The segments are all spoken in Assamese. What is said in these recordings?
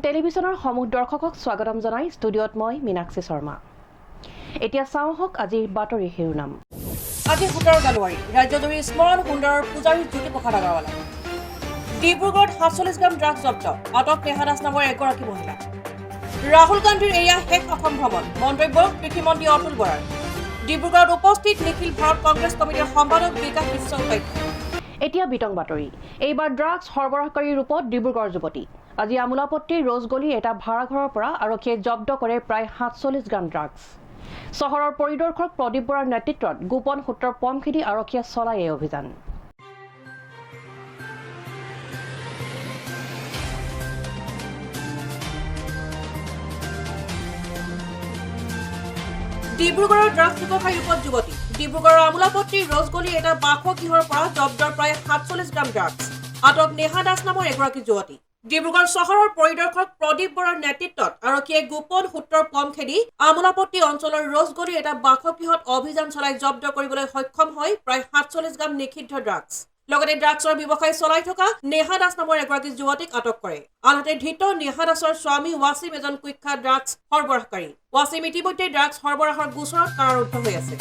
টেলিভিছনৰ সমূহ দৰ্শকক স্বাগতম জনাই ষ্টুডিঅ'ত মই মীনাক্ষী শৰ্মা। এতিয়া চাওঁ হওক আজিৰ বাতৰি শিৰোনাম। আজি 17 জানুৱাৰী ৰাজ্যজুৰি স্মৰণ সুন্দৰৰ পূজাৰী জ্যোতিপ্ৰসাদ আগৰৱালা। ডিব্ৰুগড়ত 47 গ্ৰাম ড্ৰাগছ জব্দ, আটক নেহা দাস নামৰ এগৰাকী মহিলা। ৰাহুল গান্ধীৰ এয়া শেষ অসম ভ্ৰমণ, মন্তব্য কৃষিমন্ত্ৰী অতুল বৰাৰ। ডিব্ৰুগড়ত উপস্থিত নিখিল ভাৰত কংগ্ৰেছ কমিটিৰ সম্পাদক বিকাশ বিশ্ব উপাধ্যায়। এতিয়া বিতং বাতৰি। এইবাৰ ড্ৰাগছ সৰবৰাহকাৰী ৰূপত ডিব্ৰুগড় যুৱতী। আজি আমোলাপট্টিৰ ৰ'জগলিৰ এটা ভাড়াঘৰৰ পৰা আৰক্ষীয়ে জব্দ কৰে প্ৰায় 47 গ্ৰাম ড্ৰাগছ। চহৰৰ পৰিদৰ্শক প্ৰদীপ বৰাৰ নেতৃত্বত গোপন সূত্ৰৰ পম খেদি আৰক্ষীয়ে চলায় এই অভিযান। ডিব্ৰুগড়ৰ ড্ৰাগছ ব্যৱসায়ী ৰূপত যুৱতী। ডিব্ৰুগড়ৰ আমোলাপট্টিৰ ৰ'জগলিৰ এটা বাসগৃহৰ পৰা জব্দ প্ৰায় 47 গ্ৰাম ড্ৰাগছ, আটক নেহা দাস নামৰ এগৰাকী যুৱতী। ডিব্ৰুগড় চহৰৰ পৰিদৰ্শক প্ৰদীপ বৰাৰ নেতৃত্বত আৰক্ষীয়ে গোপন সূত্ৰৰ পম খেদি আমোলাপট্টি অঞ্চলৰ ৰ'জগলিৰ এটা বাসগৃহত অভিযান চলাই জব্দ কৰিবলৈ সক্ষম হয় প্ৰায় 47 গ্ৰাম নিষিদ্ধ ড্ৰাগছ। লগতে ড্ৰাগছৰ ব্যৱসায় চলাই থকা নেহা দাস নামৰ এগৰাকী যুৱতীক আটক কৰে। আনহাতে ধৃত নেহা দাসৰ স্বামী ৱাছিম এজন কুখ্যাত ড্ৰাগছ সৰবৰাহকাৰী। ৱাছিম ইতিমধ্যে ড্ৰাগছ সৰবৰাহৰ গোচৰত কাৰাৰুদ্ধ হৈ আছে।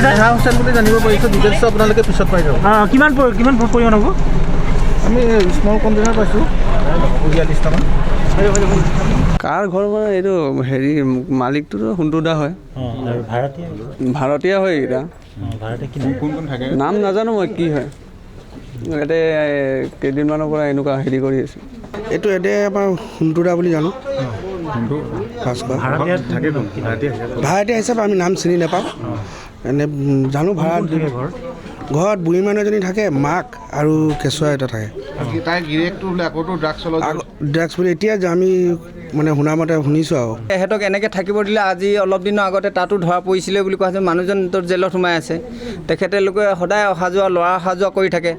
নেহা হোসেন বুলি জানিব পাৰিছোঁ, ডিটেইলছ আপোনালোকে পিছত পাই যাব। কিমান পৰিমাণ হ'ব? আমি স্মল কণ্টেইনাৰ পাইছোঁ 42টামান। কাৰ ঘৰ মানে এইটো হেৰি মালিকটোতো সুন্দৰদা হয়, ভাড়াতীয়া হয়। এইকেইটা নাম নাজানো মই কি হয়। ইয়াতে কেইদিনমানৰ পৰা এনেকুৱা হেৰি কৰি আছে। এইটো এতিয়া আমাৰ সুন্দৰদা বুলি জানো। ভাড়াতীয়া হিচাপে আমি নাম চিনি নাপাওঁ, এনে জানো ভাড়া ঘৰত বুঢ়ী মানুহ এজনী থাকে, মাক আৰু কেঁচুৱা এটা থাকে। ড্ৰাগছ বুলি এতিয়া আমি মানে শুনামতে শুনিছোঁ আৰু। এহেঁতক এনেকৈ থাকিব দিলে আজি অলপ দিনৰ আগতে তাতো ধৰা পৰিছিলে বুলি কোৱা হৈছে। মানুহজন তোৰ জেলত সোমাই আছে। তেখেতেলোকে সদায় অহা যোৱা ল'ৰা অহা যোৱা কৰি থাকে,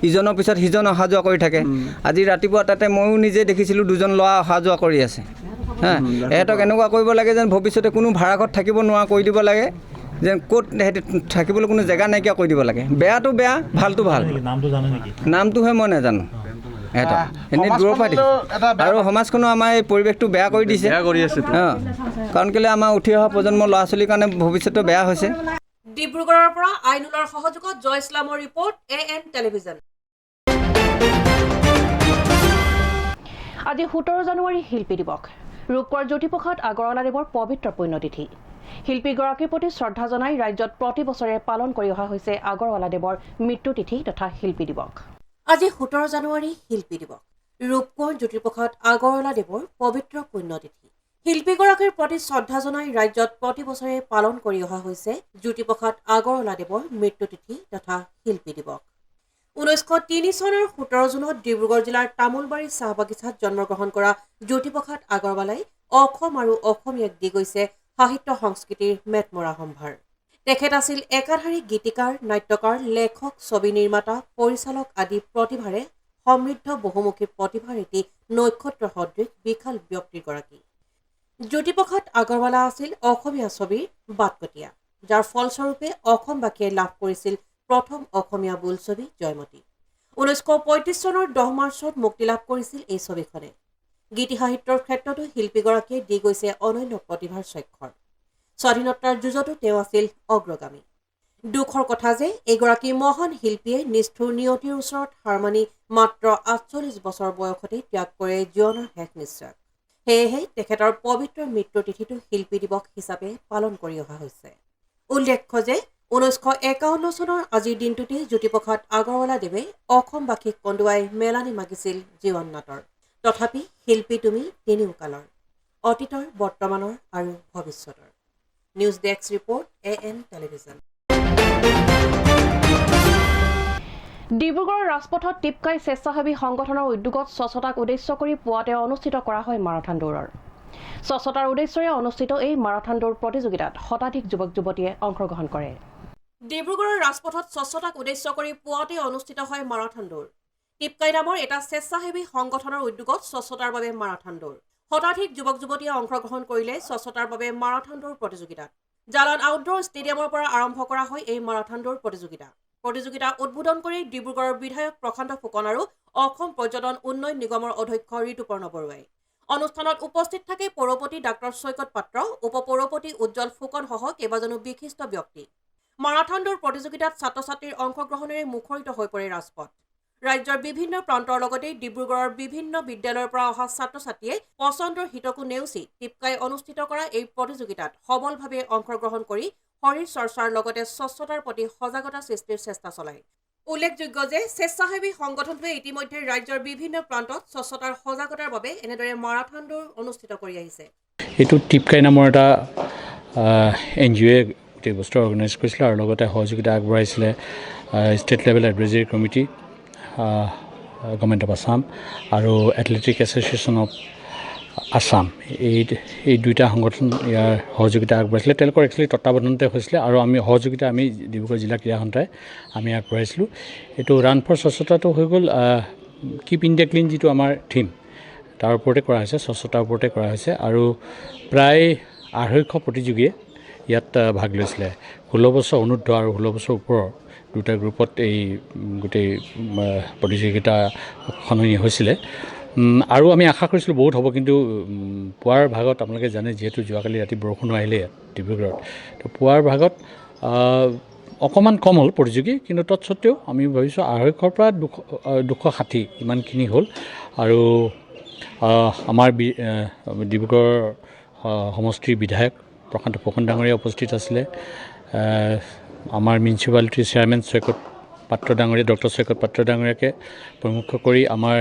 ইজনৰ পিছত সিজন অহা যোৱা কৰি থাকে। আজি ৰাতিপুৱা তাতে ময়ো নিজে দেখিছিলোঁ দুজন ল'ৰা অহা যোৱা কৰি আছে। এহেঁতক এনেকুৱা কৰিব লাগে যেন ভৱিষ্যতে কোনো ভাড়াঘৰত থাকিব নোৱাৰা কৰি দিব লাগে, যেন ক'ত সিহঁতি থাকিবলৈ কোনো জেগা নাইকিয়া কৰি দিব লাগে। বেয়াটো বেয়া, ভালটো ভাল। নামটোহে মই নাজানো। সিহঁতক এনেই দূৰৰ পৰা দিছে আৰু সমাজখনো আমাৰ এই পৰিৱেশটো বেয়া কৰি দিছে। কাৰণ কেলৈ আমাৰ উঠি অহা প্ৰজন্মৰ ল'ৰা ছোৱালীৰ কাৰণে ভৱিষ্যতটো বেয়া হৈছে। ডিব্ৰুগড়ৰ পৰা আইনুলৰ সহযোগত জয় ইছলামৰ ৰিপৰ্ট, AN টেলিভিছন। আজি 17 জানুৱাৰী শিল্পী দিৱস। ৰূপকোঁৱৰ জ্যোতিপ্ৰসাদ আগৰৱালাদেৱৰ পবিত্ৰ পুণ্যতিথি। শিল্পীগৰাকীৰ প্ৰতি শ্ৰদ্ধা জনাই ৰাজ্যত প্ৰতি বছৰে পালন কৰি অহা হৈছে আগৰৱালাদেৱৰ মৃত্যুতিথি তথা শিল্পী দিৱস। আজি 17 জানুৱাৰী শিল্পী দিৱস। ৰূপকোঁৱৰ জ্যোতিপ্ৰসাদ আগৰৱালাদেৱৰ পবিত্ৰ পুণ্যতিথি। শিল্পীগৰাকীৰ প্ৰতি শ্ৰদ্ধা জনাই ৰাজ্যত প্ৰতি বছৰে পালন কৰি অহা হৈছে জ্যোতিপ্ৰসাদ আগৰৱালাদেৱৰ মৃত্যুতিথি তথা শিল্পী দিৱস। 1903 চনৰ 17 জুনত ডিব্ৰুগড় জিলাৰ তামোলবাৰী চাহ বাগিচাত জন্মগ্ৰহণ কৰা জ্যোতিপ্ৰসাদ আগৰৱালাই অসম আৰু অসমীয়াক দি গৈছে সাহিত্য সংস্কৃতিৰ মেটমৰা সম্ভাৰ। তেখেত আছিল একাধাৰী গীতিকাৰ, নাট্যকাৰ, লেখক, ছবি নিৰ্মাতা, পৰিচালক আদি প্ৰতিভাৰে সমৃদ্ধ বহুমুখী প্ৰতিভাৰ এটি নক্ষত্ৰ সদৃশ বিশাল ব্যক্তিগৰাকী। জ্যোতিপ্ৰসাদ আগৰৱালা আছিল অসমীয়া ছবিৰ বাটকটীয়া, যাৰ ফলস্বৰূপে অসমবাসীয়ে লাভ কৰিছিল প্ৰথম অসমীয়া বোলছবি জয়মতী। 1935 চনৰ 10 মাৰ্চত মুক্তি লাভ কৰিছিল এই ছবিখনে। গীতি সাহিত্যৰ ক্ষেত্ৰতো শিল্পীগৰাকীয়ে দি গৈছে অনন্য প্ৰতিভাৰ স্বাক্ষৰ। স্বাধীনতাৰ যুঁজতো তেওঁ আছিল অগ্ৰগামী। দুখৰ কথা যে এগৰাকী মহান শিল্পীয়ে নিষ্ঠুৰ নিয়তিৰ ওচৰত হাৰ মানি মাত্ৰ 48 বছৰ বয়সতে ত্যাগ কৰে জীৱনৰ শেষ নিশ্বাস। সেয়েহে তেখেতৰ পবিত্ৰ মৃত্যুতিথিটো শিল্পী দিৱস হিচাপে পালন কৰি অহা হৈছে। উল্লেখ্য যে 1951 চনৰ আজিৰ দিনটোতে জ্যোতিপ্ৰসাদ আগৰৱালাদেৱে অসমবাসীক কন্দুৱাই মেলানি মাগিছিল জীৱন নাটৰ। তথাপি শিল্পী তুমি তিনিও কালৰ, অতীতৰ, বৰ্তমানৰ আৰু ভৱিষ্যতৰ। News desk report, AN television. ডিব্ৰুগড়ৰ ৰাজপথত টিপকাই স্বেচ্ছাসেৱী সংগঠনৰ উদ্যোগত স্বচ্ছতাক উদ্দেশ্য কৰি পুৱাতে অনুষ্ঠিত কৰা হয় মাৰাথন দৌৰৰ স্বচ্ছতাৰ উদ্দেশ্যৰে অনুষ্ঠিত এই মাৰাথন দৌৰ প্ৰতিযোগিতাত শতাধিক যুৱক যুৱতীয়ে অংশগ্ৰহণ কৰে ডিব্ৰুগড়ৰ ৰাজপথত স্বচ্ছতাক উদ্দেশ্য কৰি পুৱাতে অনুষ্ঠিত হয় মাৰাথন দৌৰ টিপকাই নামৰ এটা স্বেচ্ছাসেৱী সংগঠনৰ উদ্যোগত স্বচ্ছতাৰ বাবে মাৰাথন দৌৰ শতাধিক যুৱক যুৱতীয়ে অংশগ্ৰহণ কৰিলে স্বচ্ছতাৰ বাবে মাৰাথন দৌৰ প্ৰতিযোগিতাত জালান আউটডোৰ ষ্টেডিয়ামৰ পৰা আৰম্ভ কৰা হয় এই মাৰাথন দৌৰ প্ৰতিযোগিতা উদ্বোধন কৰি ডিব্ৰুগড়ৰ বিধায়ক প্ৰশান্ত ফুকন আৰু অসম পৰ্যটন উন্নয়ন নিগমৰ অধ্যক্ষ ঋতুপৰ্ণ বৰুৱাই অনুষ্ঠানত উপস্থিত থাকে পৌৰপতি ডাক্তৰ সৈকত পাত্ৰ উপ পৌৰপতি উজ্জ্বল ফুকন সহ কেইবাজনো বিশিষ্ট ব্যক্তি মাৰাথন দৌৰ প্ৰতিযোগিতাত ছাত্ৰ ছাত্ৰীৰ অংশগ্ৰহণেৰে মুখৰিত হৈ পৰে ৰাজপথ ৰাজ্যৰ বিভিন্ন প্ৰান্তৰ লগতে ডিব্ৰুগড়ৰ বিভিন্ন বিদ্যালয়ৰ পৰা অহা ছাত্ৰ ছাত্ৰীয়ে পচন্দৰ হিতকো নেওচি টিপকাই অনুষ্ঠিত কৰা এই প্ৰতিযোগিতাত সবলভাৱে অংশগ্ৰহণ কৰি শৰীৰ চৰ্চাৰ লগতে স্বচ্ছতাৰ প্ৰতি সজাগতা সৃষ্টিৰ চেষ্টা চলায় উল্লেখযোগ্য যে স্বেচ্ছাসেৱী সংগঠনটোৱে ইতিমধ্যে ৰাজ্যৰ বিভিন্ন প্ৰান্তত স্বচ্ছতাৰ সজাগতাৰ বাবে এনেদৰে মাৰাথন দৌৰ অনুষ্ঠিত কৰি আহিছে এইটো টিপকাই নামৰ এটা NGOয়ে গোটেই বস্তু অৰ্গেনাইজ কৰিছিলে আৰু লগতে সহযোগিতা আগবঢ়াইছিলে state level advisory committee government of Assam আৰু এথলেটিক এছ'চিয়েশ্যন অফ আছাম এই দুইটা সংগঠন ইয়াৰ সহযোগিতা আগবঢ়াইছিলে তেওঁলোকৰ একচুৱেলি তত্বাৱধানতে হৈছিলে আৰু সহযোগিতা আমি ডিব্ৰুগড় জিলা ক্ৰীড়া সন্থাই আমি আগবঢ়াইছিলোঁ এইটো ৰাণ ফৰ স্বচ্ছতাটো হৈ গ'ল কিপ ইণ্ডিয়া ক্লিন যিটো আমাৰ থিম তাৰ ওপৰতে কৰা হৈছে স্বচ্ছতাৰ ওপৰতে কৰা হৈছে আৰু প্ৰায় 250 প্ৰতিযোগীয়ে ইয়াত ভাগ লৈছিলে 16 বছৰ অনুৰ্ধ আৰু 16 বছৰ ওপৰৰ দুটা গ্ৰুপত এই গোটেই প্ৰতিযোগিতাখনি হৈছিলে আৰু আমি আশা কৰিছিলোঁ বহুত হ'ব কিন্তু পুৱাৰ ভাগত আপোনালোকে জানে যিহেতু যোৱাকালি ৰাতি বৰষুণ আহিলে ডিব্ৰুগড়ত তো পুৱাৰ ভাগত অকণমান কম হ'ল প্ৰতিযোগী কিন্তু তৎসত্ত্বেও আমি ভাবিছোঁ 250ৰ পৰা 260 ইমানখিনি হ'ল আৰু আমাৰ ডিব্ৰুগড় সমষ্টিৰ বিধায়ক প্ৰশান্ত ফুকন ডাঙৰীয়া উপস্থিত আছিলে আমাৰ মিউনিচিপালিটিৰ চেয়াৰমেন সৈকত পাত্ৰ ডাঙৰীয়া ডক্টৰ সৈকত পাত্ৰ ডাঙৰীয়াকে প্ৰমুখ কৰি আমাৰ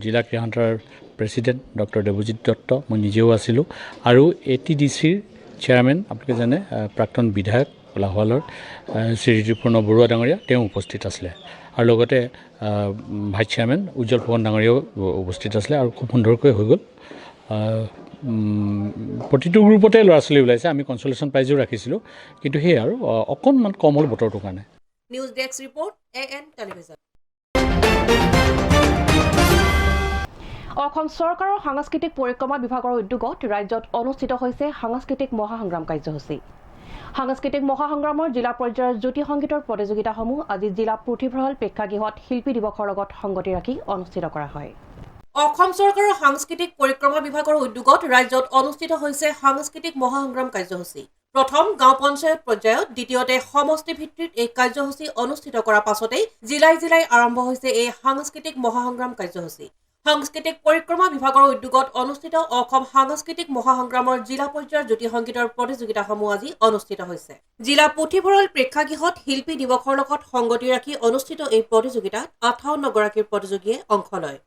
জিলা ক্ৰীড়া সন্থাৰ প্ৰেছিডেণ্ট ডক্টৰ দেৱজিৎ দত্ত মই নিজেও আছিলোঁ আৰু ATDCৰ চেয়াৰমেন আপোনালোকে জানে প্ৰাক্তন বিধায়ক কোলাহৱালৰ শ্ৰী ঋতুপৰ্ণ বৰুৱা ডাঙৰীয়া তেওঁ উপস্থিত আছিলে আৰু লগতে ভাইচ চেয়াৰমেন উজ্জ্বল ফুকন ডাঙৰীয়াও উপস্থিত আছিলে আৰু খুব সুন্দৰকৈ হৈ গ'ল প্ৰতিটো গ্ৰুপতে ল'ৰা ছোৱালী ওলাইছে আমি কনচলেশ্যন প্ৰাইজো ৰাখিছিলোঁ কিন্তু সেয়ে আৰু অকণমান কম হ'ল বতৰটোৰ কাৰণে news desk report AN television Assam চৰকাৰৰ সাংস্কৃতিক পৰিক্ৰমা বিভাগৰ উদ্যোগত ৰাজ্যত অনুষ্ঠিত হৈছে সাংস্কৃতিক মহাসংগ্ৰাম কাৰ্যসূচী সাংস্কৃতিক মহাসংগ্ৰামৰ জিলা পৰ্যায়ৰ জ্যোতি সংগীতৰ প্ৰতিযোগিতাসমূহ আজি জিলা পুথিভঁৰাল প্ৰেক্ষাগৃহত শিল্পী দিৱসৰ লগত সংগতি ৰাখি অনুষ্ঠিত কৰা হয় অসম চৰকাৰৰ সাংস্কৃতিক পৰিক্ৰমা বিভাগৰ উদ্যোগত ৰাজ্যত অনুষ্ঠিত হৈছে সাংস্কৃতিক মহাসংগ্ৰাম কাৰ্যসূচী প্ৰথম গাঁও পঞ্চায়ত পৰ্যায়ত দ্বিতীয়তে সমষ্টি ভিত্তিত এই কাৰ্যসূচী অনুষ্ঠিত কৰাৰ পাছতে জিলাই জিলাই আৰম্ভ হৈছে এই সাংস্কৃতিক মহাসংগ্ৰাম কাৰ্যসূচী সাংস্কৃতিক পৰিক্ৰমা বিভাগৰ উদ্যোগত অনুষ্ঠিত অসম সাংস্কৃতিক মহাসংগ্ৰামৰ জিলা পৰ্যায়ৰ জ্যোতি সংগীতৰ প্ৰতিযোগিতাসমূহ আজি অনুষ্ঠিত হৈছে জিলা পুথিভঁৰাল প্ৰেক্ষাগৃহত শিল্পী দিৱসৰ লগত সংগতি ৰাখি অনুষ্ঠিত এই প্ৰতিযোগিতাত 58 গৰাকীৰ প্ৰতিযোগীয়ে অংশ লয়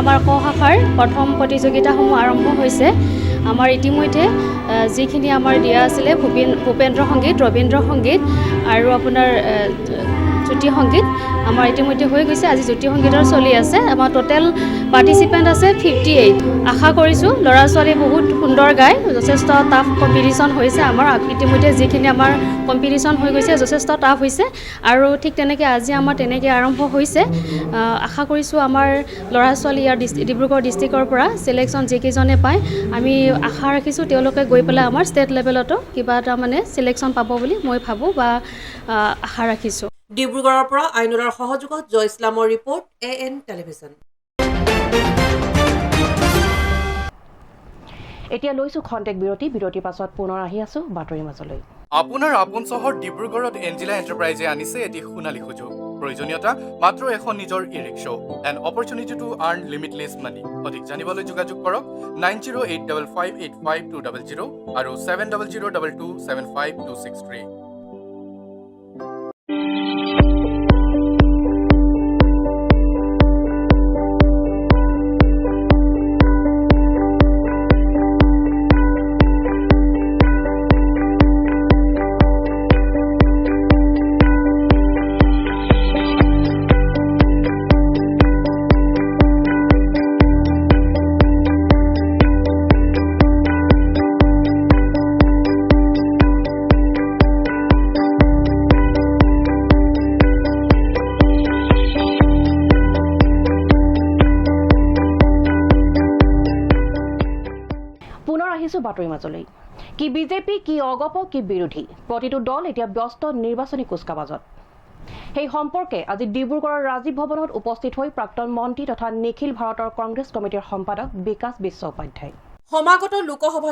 আমাৰ ক শাখাৰ প্ৰথম প্ৰতিযোগিতাসমূহ আৰম্ভ হৈছে আমাৰ ইতিমধ্যে যিখিনি আমাৰ দিয়া আছিলে ভূপেন্দ্ৰ সংগীত ৰবীন্দ্ৰ সংগীত আৰু আপোনাৰ জ্যোতি সংগীত আমাৰ ইতিমধ্যে হৈ গৈছে আজি জ্যোতি সংগীতৰ চলি আছে আমাৰ টোটেল পাৰ্টিচিপেণ্ট আছে 58 আশা কৰিছোঁ ল'ৰা ছোৱালী বহুত সুন্দৰ গায় যথেষ্ট টাফ কম্পিটিশ্যন হৈছে আমাৰ ইতিমধ্যে যিখিনি আমাৰ কম্পিটিশ্যন হৈ গৈছে যথেষ্ট টাফ হৈছে আৰু ঠিক তেনেকৈ আজি আমাৰ তেনেকৈ আৰম্ভ হৈছে আশা কৰিছোঁ আমাৰ ল'ৰা ছোৱালী ইয়াৰ ডিব্ৰুগড় ডিষ্ট্ৰিক্টৰ পৰা চিলেকশ্যন যিকেইজনে পায় আমি আশা ৰাখিছোঁ তেওঁলোকে গৈ পেলাই আমাৰ ষ্টেট লেভেলতো কিবা এটা মানে চিলেকশ্যন পাব বুলি মই ভাবোঁ বা আশা ৰাখিছোঁ ডিব্ৰুগড়ৰ পৰা আইনুলৰ সহযোগত জয় ইছলামৰ ৰিপৰ্ট AN টেলিভিজন এতিয়া লৈছো খন্তেক বিৰতিৰ পাছত পুনৰ আহি আছো বাতৰি মাজলৈ আপোনাৰ আপোন চহৰ ডিব্ৰুগড়ত এঞ্জিলা এণ্টাৰপ্ৰাইজে আনিছে এটি সোণালী সুযোগ প্ৰয়োজনীয়তা মাত্ৰ এখন নিজৰ e rickshaw and opportunity to earn limitless money অধিক জানিবলৈ যোগাযোগ কৰক 9085585200 আৰু 7002275263 পুনৰ আহিছো বাতৰি মাজলৈ কি বিজেপি কি অগপ কি বিৰোধী প্ৰতিটো দল এতিয়া ব্যস্ত নিৰ্বাচনী কুচকাবাজত সেই সম্পৰ্কে আজি ডিব্ৰুগড়ৰ ৰাজীৱ ভৱনত উপস্থিত হৈ প্ৰাক্তন মন্ত্ৰী তথা নিখিল ভাৰতৰ কংগ্ৰেছ কমিটিৰ সম্পাদক বিকাশ বিশ্ব উপাধ্যায় সমাগত লোকসভা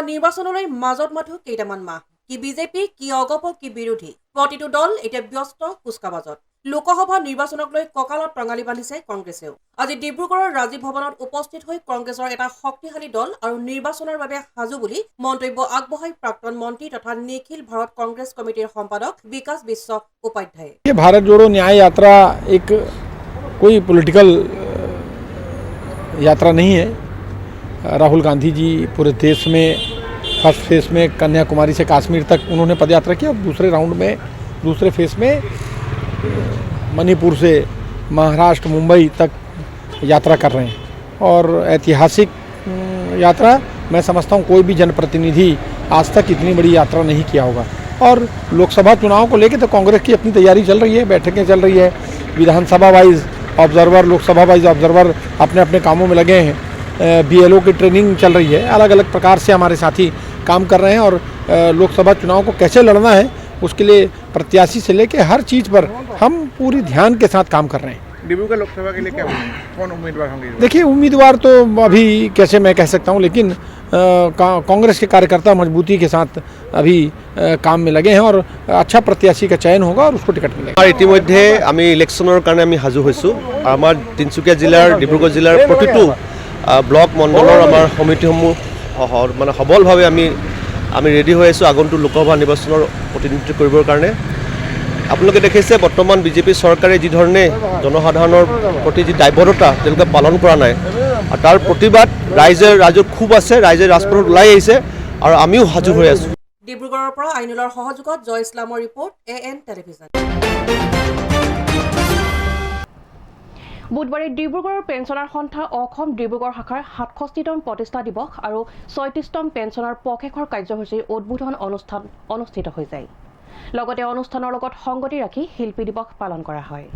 নিৰ্বাচনলৈ মাজত মাথো কেইটামান মাহ কি বিজেপি কি অগপ কি বিৰোধী প্ৰতিটো দল এতিয়া ব্যস্ত কুচকাবাজত লোকসভা নিৰ্বাচনক লৈ কঁকালত টঙালি বান্ধিছে কংগ্ৰেছেও আজি ডিব্ৰুগড়ৰ ৰাজীৱ ভৱনত উপস্থিত হৈ কংগ্ৰেছৰ এটা শক্তিশালী দল আৰু নিৰ্বাচনৰ বাবে সাজু বুলি মন্তব্য আগবঢ়াই প্ৰাক্তন মন্ত্ৰী তথা নিখিল ভাৰত কংগ্ৰেছ কমিটিৰ সম্পাদক বিকাশ বিশ্ব উপাধ্যায়ে ये भारत जोड़ो न्याय यात्रा एक कोई पॉलिटिकल यात्रा नहीं है। राहुल गांधी जी पूरे देश में फर्स्ट फेज में कन्याकुमारी से कश्मीर तक उन्होंने पदयात्रा की और दूसरे फेज में मणिपुर से महाराष्ट्र मुंबई तक यात्रा कर रहे हैं और ऐतिहासिक यात्रा मैं समझता हूँ कोई भी जनप्रतिनिधि आज तक इतनी बड़ी यात्रा नहीं किया होगा। और लोकसभा चुनाव को लेकर तो कांग्रेस की अपनी तैयारी चल रही है, बैठकें चल रही है, विधानसभा wise observer, Lok Sabha wise observer अपने अपने कामों में लगे हैं, BLO की ट्रेनिंग चल रही है, अलग अलग प्रकार से हमारे साथी काम कर रहे हैं और लोकसभा चुनाव को कैसे लड़ना है उसके लिए प्रत्याशी से लेकर हर चीज़ पर हम पूरी ध्यान के साथ काम कर रहे हैं। डिब्रूगढ़ लोकसभा के लिए क्या कौन उम्मीदवार होंगे? देखिए उम्मीदवार तो अभी कैसे मैं कह सकता हूँ, लेकिन कांग्रेस के कार्यकर्ता मजबूती के साथ अभी काम में लगे हैं और अच्छा प्रत्याशी का चयन होगा और उसको टिकट मिलेगा। ইতিমধ্যে আমি ইলেকশ্যনৰ কাৰণে আমি সাজু হৈছোঁ। আমাৰ তিনিচুকীয়া জিলাৰ ডিব্ৰুগড় জিলাৰ প্ৰতিটো ব্লক মণ্ডলৰ আমাৰ সমিতিসমূহ মানে সবলভাৱে আমি ৰেডি হৈ আছোঁ আগন্তুক লোকসভা নিৰ্বাচনৰ প্ৰতিনিধিত্ব কৰিবৰ কাৰণে। আপোনালোকে দেখিছে বৰ্তমান বিজেপি চৰকাৰে যি ধৰণে জনসাধাৰণৰ প্ৰতি যি দায়বদ্ধতা তেওঁলোকে পালন কৰা নাই আৰু তাৰ প্ৰতিবাদ ৰাইজৰ ক্ষোভ আছে, ৰাইজে ৰাজপথত ওলাই আহিছে আৰু আমিও সাজু হৈ আছোঁ। ডিব্ৰুগড়ৰ পৰা আইনুলৰ সহযোগত জয় ইছলামৰ ৰিপৰ্ট AN টেলিভিজন। বুধবাৰে ডিব্ৰুগড়ৰ পেঞ্চনাৰ সন্থা অসম ডিব্ৰুগড় শাখাৰ 67তম প্ৰতিষ্ঠা দিৱস আৰু 36তম পেঞ্চনাৰ পষেকৰ কাৰ্যসূচীৰ উদ্বোধন অনুষ্ঠান অনুষ্ঠিত হৈ যায়। লগতে অনুষ্ঠানৰ লগত সংগতি ৰাখি শিল্পী দিৱস পালন কৰা হয়।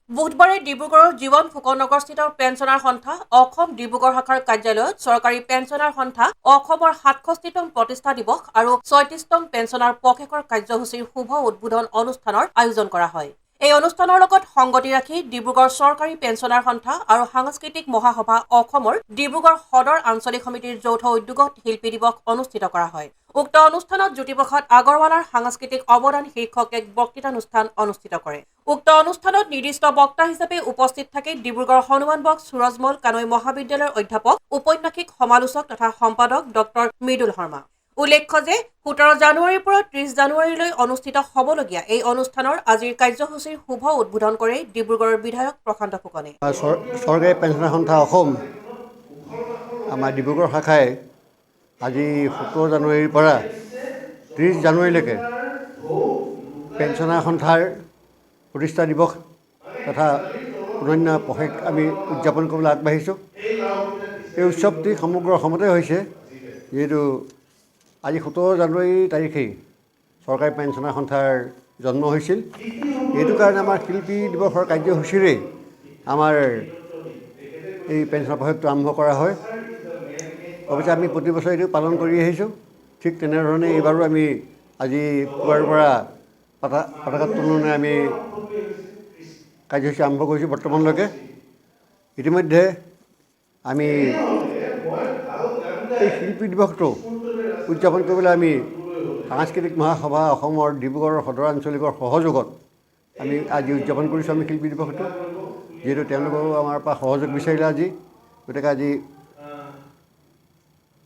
বুধবাৰে ডিব্ৰুগড়ৰ জীৱন ফুকন নগৰস্থিত পেঞ্চনাৰ সন্থা অসম ডিব্ৰুগড় শাখাৰ কাৰ্যালয়ত চৰকাৰী পেঞ্চনাৰ সন্থা অসমৰ 67তম প্ৰতিষ্ঠা দিৱস আৰু 36তম পেঞ্চনাৰ পষেকৰ কাৰ্যসূচীৰ শুভ উদ্বোধন অনুষ্ঠানৰ আয়োজন কৰা হয়। এই অনুষ্ঠানৰ লগত সংগতি ৰাখি ডিব্ৰুগড় চৰকাৰী পেঞ্চনাৰ সন্থা আৰু সাংস্কৃতিক মহাসভা অসমৰ ডিব্ৰুগড় সদৰ আঞ্চলিক সমিতিৰ যৌথ উদ্যোগত শিল্পী দিৱস অনুষ্ঠিত কৰা হয়। উক্ত অনুষ্ঠানত জ্যোতিপ্ৰসাদ আগৰৱালাৰ সাংস্কৃতিক অৱদান শীৰ্ষক এক বক্তৃতানুষ্ঠান অনুষ্ঠিত কৰে। উক্ত অনুষ্ঠানত নিৰ্দিষ্ট বক্তা হিচাপে উপস্থিত থাকে ডিব্ৰুগড় হনুমান বক্স সুৰজমল কানৈ মহাবিদ্যালয়ৰ অধ্যাপক উপন্যাসিক সমালোচক তথা সম্পাদক ডক্টৰ মৃদুল শৰ্মা। উল্লেখ্য যে 17 জানুৱাৰীৰ পৰা 30 জানুৱাৰীলৈ অনুষ্ঠিত হ'বলগীয়া এই অনুষ্ঠানৰ আজিৰ কাৰ্যসূচীৰ শুভ উদ্বোধন কৰে ডিব্ৰুগড়ৰ বিধায়ক প্ৰশান্ত ফুকনে। চৰকাৰী পেঞ্চনাৰ সন্থা অসম আমাৰ ডিব্ৰুগড় শাখাই আজি 17 জানুৱাৰীৰ পৰা 30 জানুৱাৰীলৈকে পেঞ্চনাৰ সন্থাৰ প্ৰতিষ্ঠা দিৱস তথা অনন্য পষেক আমি উদযাপন কৰিবলৈ আগবাঢ়িছোঁ। এই উৎসৱটি সমগ্ৰ অসমতে হৈছে, যিহেতু আজি 17 জানুৱাৰী তাৰিখেই চৰকাৰী পেঞ্চনাৰ সন্থাৰ জন্ম হৈছিল। এইটো কাৰণে আমাৰ শিল্পী দিৱসৰ কাৰ্যসূচীৰে আমাৰ এই পেঞ্চনাৰ পষেকটো আৰম্ভ কৰা হয়। অৱশ্যে আমি প্ৰতি বছৰে এইটো পালন কৰি আহিছোঁ। ঠিক তেনেধৰণে এইবাৰো আমি আজি পুৱাৰ পৰা পতাকা উত্তোলনে আমি কাৰ্যসূচী আৰম্ভ কৰিছোঁ বৰ্তমানলৈকে। ইতিমধ্যে আমি এই শিল্পী দিৱসটো উদযাপন কৰিবলৈ আমি সাংস্কৃতিক মহাসভা অসমৰ ডিব্ৰুগড় সদৰ আঞ্চলিকৰ সহযোগত আমি আজি উদযাপন কৰিছোঁ আমি শিল্পী দিৱসটো, যিহেতু তেওঁলোকেও আমাৰ পৰা সহযোগ বিচাৰিলে আজি। গতিকে আজি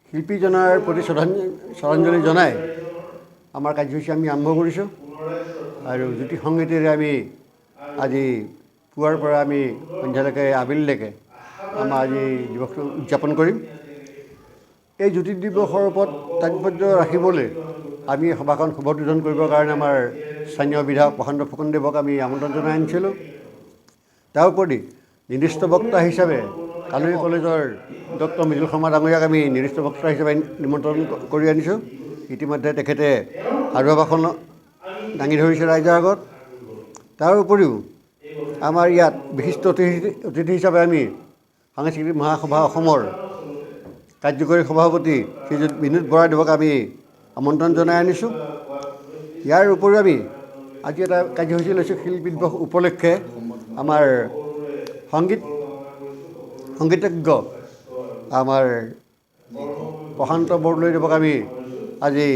শিল্পীজনৰ প্ৰতি শ্ৰদ্ধাঞ্জলি জনাই আমাৰ কাৰ্যসূচী আমি আৰম্ভ কৰিছোঁ। আৰু জ্যোতি সংগীতেৰে আমি আজি পুৱাৰ পৰা আমি সন্ধিয়ালৈকে আবেলিলৈকে আমাৰ আজি দিৱসটো উদযাপন কৰিম। এই জ্যোতি দিৱসৰ ওপৰত তাৎপৰ্য ৰাখিবলৈ আমি সভাখন শুভোদ্বোধন কৰিবৰ কাৰণে আমাৰ স্থানীয় বিধায়ক প্ৰশান্ত ফুকনদেৱক আমি আমন্ত্ৰণ জনাই আনিছিলোঁ। তাৰ উপৰি নিৰ্দিষ্ট বক্তা হিচাপে কালুৰী কলেজৰ ডক্টৰ মৃদুল শৰ্মা ডাঙৰীয়াক আমি নিৰ্দিষ্ট বক্তা হিচাপে নিমন্ত্ৰণ কৰি আনিছোঁ। ইতিমধ্যে তেখেতে সাৰুৱা ভাষণ দাঙি ধৰিছে ৰাইজৰ আগত। তাৰ উপৰিও আমাৰ ইয়াত বিশিষ্ট অতিথি হিচাপে আমি সাংস্কৃতিক মহাসভা অসমৰ কাৰ্যকৰী সভাপতি শ্ৰীযুত বিনোদ বৰাদেৱক আমি আমন্ত্ৰণ জনাই আনিছোঁ। ইয়াৰ উপৰিও আমি আজি এটা কাৰ্যসূচী লৈছোঁ শিল্পী দিৱস উপলক্ষে। আমাৰ সংগীতজ্ঞ আমাৰ প্ৰশান্ত বৰদলৈদেৱক আমি আজি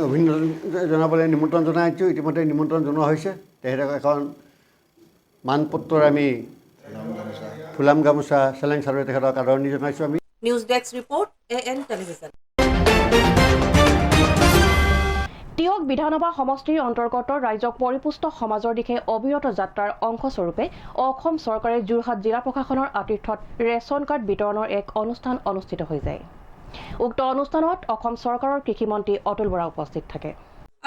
অভিনন্দন জনাবলৈ নিমন্ত্ৰণ জনাই আনিছোঁ। ইতিমধ্যে নিমন্ত্ৰণ জনোৱা হৈছে। তেখেতক এখন মানপত্ৰৰ আমি ফুলাম গামোচা চেলেং চাদৰে তেখেতক আদৰণি জনাইছোঁ আমি। News desk report AN television. Teok বিধানসভা সমষ্টিৰ অন্তৰ্গত ৰাইজক পৰিপুষ্ট সমাজৰ দিশে অবিৰত যাত্ৰাৰ অংশস্বৰূপে অসম চৰকাৰে যোৰহাট জিলা প্ৰশাসনৰ আতিথ্যত ৰেচন কাৰ্ড বিতৰণৰ এক অনুষ্ঠান অনুষ্ঠিত হৈ যায়। উক্ত অনুষ্ঠানত অসম চৰকাৰৰ কৃষিমন্ত্ৰী অতুল বৰা উপস্থিত থাকে।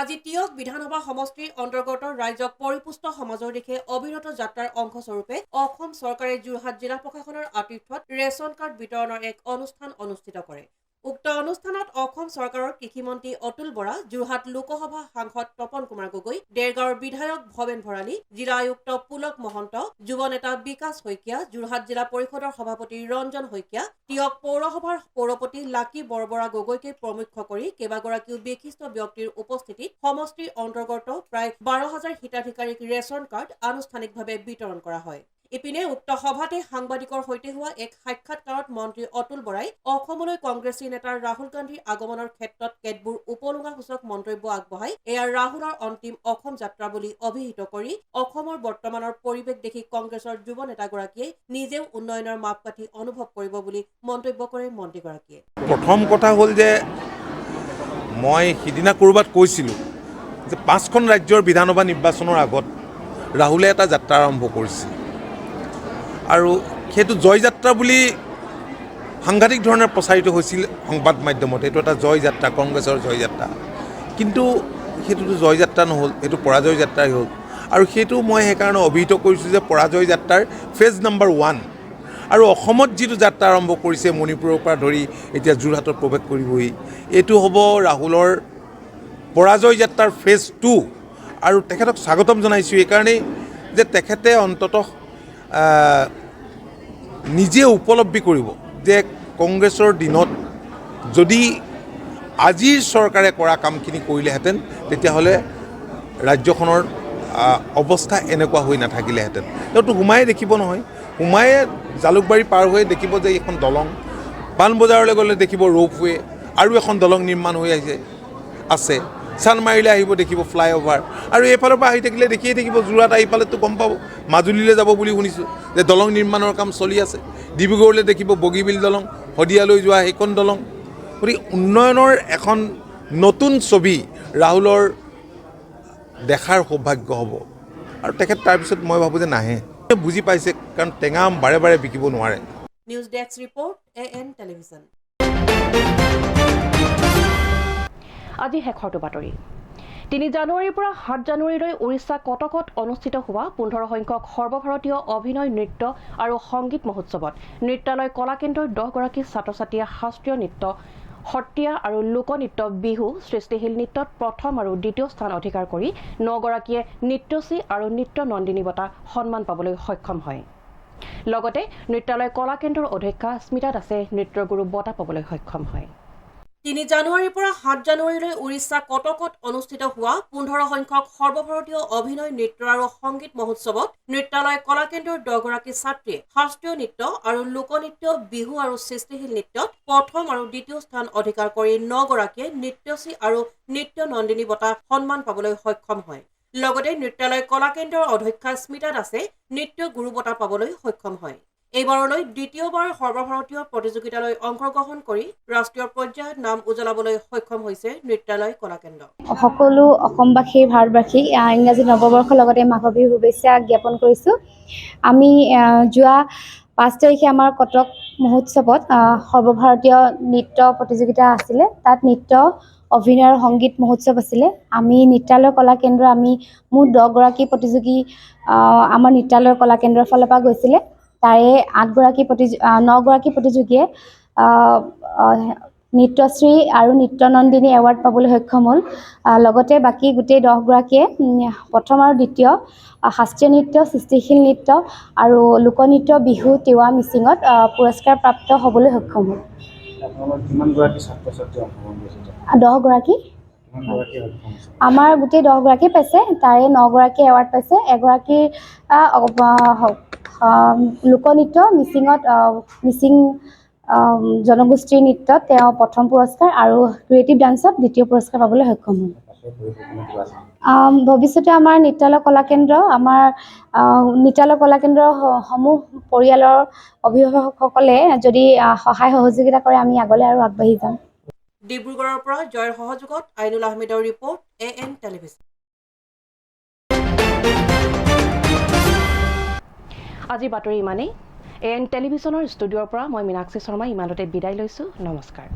আজি টিয়ক বিধানসভা সমষ্টিৰ অন্তৰ্গত ৰাইজক পৰিপুষ্ট সমাজৰ দিশে অবিৰত যাত্ৰাৰ অংশস্বৰূপে অসম চৰকাৰে যোৰহাট জিলা প্ৰশাসনৰ আতিথ্যত ৰেচন কাৰ্ড বিতৰণৰ এক অনুষ্ঠান অনুষ্ঠিত কৰে। উক্ত অনুষ্ঠানত অসম চৰকাৰৰ কৃষিমন্ত্ৰী অতুল বৰা, যোৰহাট লোকসভা সাংসদ তপন কুমাৰ গগৈ, দেৰগাঁৱৰ বিধায়ক ভৱেন ভৰালী, জিলা আয়ুক্ত পুলক মহন্ত, যুৱ নেতা বিকাশ শইকীয়া, যোৰহাট জিলা পৰিষদৰ সভাপতি ৰঞ্জন শইকীয়া, টিয়ক পৌৰসভাৰ পৌৰপতি লাকী বৰবৰা গগৈকে প্ৰমুখ্য কৰি কেইবাগৰাকীও বিশিষ্ট ব্যক্তিৰ উপস্থিতিত সমষ্টিৰ অন্তৰ্গত প্ৰায় 12,000 হিতাধিকাৰীক ৰেচন কাৰ্ড আনুষ্ঠানিকভাৱে বিতৰণ কৰা হয়। ইপিনে উক্ত সভাতে সাংবাদিকৰ সৈতে হোৱা এক সাক্ষাৎকাৰত মন্ত্ৰী অতুল বৰাই অসমলৈ কংগ্ৰেছী নেতা ৰাহুল গান্ধীৰ আগমনৰ ক্ষেত্ৰত কেতবোৰ উপলুঙাসূচক মন্তব্য আগবঢ়াই এয়া ৰাহুলৰ অন্তিম অসম যাত্ৰা বুলি অভিহিত কৰি অসমৰ বৰ্তমানৰ পৰিৱেশ দেখি কংগ্ৰেছৰ যুৱ নেতাগৰাকীয়ে নিজেও উন্নয়নৰ মাপকাঠি অনুভৱ কৰিব বুলি মন্তব্য কৰে মন্ত্ৰীগৰাকীয়ে। প্ৰথম কথা হ'ল যে মই সিদিনা ক'ৰবাত কৈছিলোঁ যে 5খন ৰাজ্যৰ বিধানসভা নিৰ্বাচনৰ আগত ৰাহুলে এটা যাত্ৰা আৰম্ভ কৰিছিল আৰু সেইটো জয়যাত্ৰা বুলি সাংঘাতিক ধৰণে প্ৰচাৰিত হৈছিল সংবাদ মাধ্যমত। এইটো এটা জয়যাত্ৰা, কংগ্ৰেছৰ জয়যাত্ৰা। কিন্তু সেইটোতো জয়যাত্ৰা নহ'ল, এইটো পৰাজয় যাত্ৰাই হ'ল। আৰু সেইটো মই সেইকাৰণে অভিহিত কৰিছোঁ যে পৰাজয় যাত্ৰাৰ ফেজ নম্বৰ 1। আৰু অসমত যিটো যাত্ৰা আৰম্ভ কৰিছে মণিপুৰৰ পৰা ধৰি এতিয়া যোৰহাটত প্ৰৱেশ কৰিবহি, এইটো হ'ব ৰাহুলৰ পৰাজয় যাত্ৰাৰ ফেজ 2। আৰু তেখেতক স্বাগতম জনাইছোঁ এইকাৰণেই যে তেখেতে অন্ততঃ নিজে উপলব্ধি কৰিব যে কংগ্ৰেছৰ দিনত যদি আজিৰ চৰকাৰে কৰা কামখিনি কৰিলেহেঁতেন তেতিয়াহ'লে ৰাজ্যখনৰ অৱস্থা এনেকুৱা হৈ নাথাকিলেহেঁতেন। তেওঁতো সোমায়ে দেখিব নহয়, সোমায়ে জালুকবাৰী পাৰ হৈ দেখিব যে এখন দলং, পাণবজাৰলৈ গ'লে দেখিব ৰ'পৱে, আৰু এখন দলং নিৰ্মাণ হৈ আছে। চানমাৰিলৈ আহিব দেখিব ফ্লাইঅভাৰ, আৰু এইফালৰ পৰা আহি থাকিলে দেখিয়ে থাকিব যোৰহাট আহি পালেতো গম পাব মাজুলীলৈ যাব বুলি শুনিছোঁ যে দলং নিৰ্মাণৰ কাম চলি আছে। ডিব্ৰুগড়লৈ দেখিব বগীবিল দলং, শদিয়ালৈ যোৱা সেইখন দলং। গতিকে উন্নয়নৰ এখন নতুন ছবি ৰাহুলৰ দেখাৰ সৌভাগ্য হ'ব। আৰু তেখেত তাৰপিছত মই ভাবোঁ যে নাহে, বুজি পাইছে, কাৰণ টেঙা বাৰে বাৰে বিকিব নোৱাৰে। News desk report AN television. আজি শেষৰটো বাতৰি। 3 জানুৱাৰীৰ পৰা 7 জানুৱাৰীলৈ উৰিষ্যা কটকত অনুষ্ঠিত হোৱা 15 সংখ্যক সৰ্বভাৰতীয় অভিনয় নৃত্য আৰু সংগীত মহোৎসৱত নৃত্যালয় কলাকেন্দ্ৰৰ 10 গৰাকী ছাত্ৰ ছাত্ৰীয়ে শাস্ত্ৰীয় নৃত্য, সত্ৰীয়া আৰু লোকনৃত্য, বিহু, সৃষ্টিশীল নৃত্যত প্ৰথম আৰু দ্বিতীয় স্থান অধিকাৰ কৰি 9 গৰাকীয়ে নৃত্যশ্ৰী আৰু নৃত্য নন্দিনী বঁটা সন্মান পাবলৈ সক্ষম হয়। লগতে নৃত্যালয় কলাকেন্দ্ৰৰ অধ্যক্ষা স্মিতা দাসে নৃত্যগুৰু বঁটা পাবলৈ সক্ষম হয়। 3 জানুৱাৰীৰ পৰা 7 জানুৱাৰীলৈ উৰিষ্যা কটকত অনুষ্ঠিত হোৱা 15 সংখ্যক সৰ্বভাৰতীয় অভিনয় নৃত্য আৰু সংগীত মহোৎসৱত নৃত্যালয় কলাকেন্দ্ৰৰ 10 গৰাকী ছাত্ৰীয়ে শাস্ত্ৰীয় নৃত্য আৰু লোকনৃত্য, বিহু আৰু সৃষ্টিশীল নৃত্যত প্ৰথম আৰু দ্বিতীয় স্থান অধিকাৰ কৰি 9 গৰাকীয়ে নৃত্যশ্ৰী আৰু নৃত্য নন্দিনী বঁটা সন্মান পাবলৈ সক্ষম হয়। লগতে নৃত্যালয় কলা কেন্দ্ৰৰ অধ্যক্ষা স্মিতা দাসে নৃত্য গুৰু বঁটা পাবলৈ সক্ষম হয়। এইবাৰলৈ দ্বিতীয়বাৰ সৰ্বভাৰতীয় প্ৰতিযোগিতালৈ অংশগ্ৰহণ কৰি ৰাষ্ট্ৰীয় পৰ্যায়ত নাম উজ্বলাবলৈ সক্ষম হৈছে নৃত্যালয় কলা কেন্দ্ৰ। সকলো অসমবাসী ভাৰতবাসীক ইংৰাজী নৱবৰ্ষৰ লগতে মাঘ বিহুৰ শুভেচ্ছা জ্ঞাপন কৰিছোঁ। আমি যোৱা 5 তাৰিখে আমাৰ কটক মহোৎসৱত সৰ্বভাৰতীয় নৃত্য প্ৰতিযোগিতা আছিলে। তাত নৃত্য অভিনয় আৰু সংগীত মহোৎসৱ আছিলে। আমি নৃত্যালয় কলা কেন্দ্ৰ আমি মুঠ 10 গৰাকী প্ৰতিযোগী আমাৰ নৃত্যালয় কলা কেন্দ্ৰৰ ফালৰ পৰা গৈছিলে। তাৰে 9 গৰাকী প্ৰতিযোগীয়ে নৃত্যশ্ৰী আৰু নৃত্যনন্দিনী এৱাৰ্ড পাবলৈ সক্ষম হ'ল। লগতে বাকী গোটেই 10 গৰাকীয়ে প্ৰথম আৰু দ্বিতীয় শাস্ত্ৰীয় নৃত্য, সৃষ্টিশীল নৃত্য আৰু লোকনৃত্য, বিহু, তিৱা, মিচিঙত পুৰস্কাৰ প্ৰাপ্ত হ'বলৈ সক্ষম হ'ল। 10 গৰাকী আমাৰ গোটেই 10 গৰাকী পাইছে। তাৰে 9 গৰাকী এৱাৰ্ড পাইছে। এগৰাকী লোকনৃত্য মিচিং জনগোষ্ঠীৰ নৃত্যত তেওঁ প্ৰথম পুৰস্কাৰ আৰু ক্ৰিয়েটিভ ডান্সত দ্বিতীয় পুৰস্কাৰ পাবলৈ সক্ষম হ'ল। ভৱিষ্যতে আমাৰ নৃত্যালয় কলা কেন্দ্ৰ সমূহ পৰিয়ালৰ অভিভাৱকসকলে যদি সহায় সহযোগিতা কৰে আমি আগলৈ আৰু আগবাঢ়ি যাম। ডিব্ৰুগড়ৰ পৰা জয়ৰ সহযোগত আইনুল আহমেদৰ ৰিপৰ্ট AN টেলিভিছন। আজি বাতৰি ইমানেই। AN টেলিভিছনৰ ষ্টুডিঅ'ৰ পৰা মই মীনাক্ষী শৰ্মা ইমানতে বিদায় লৈছোঁ। নমস্কাৰ।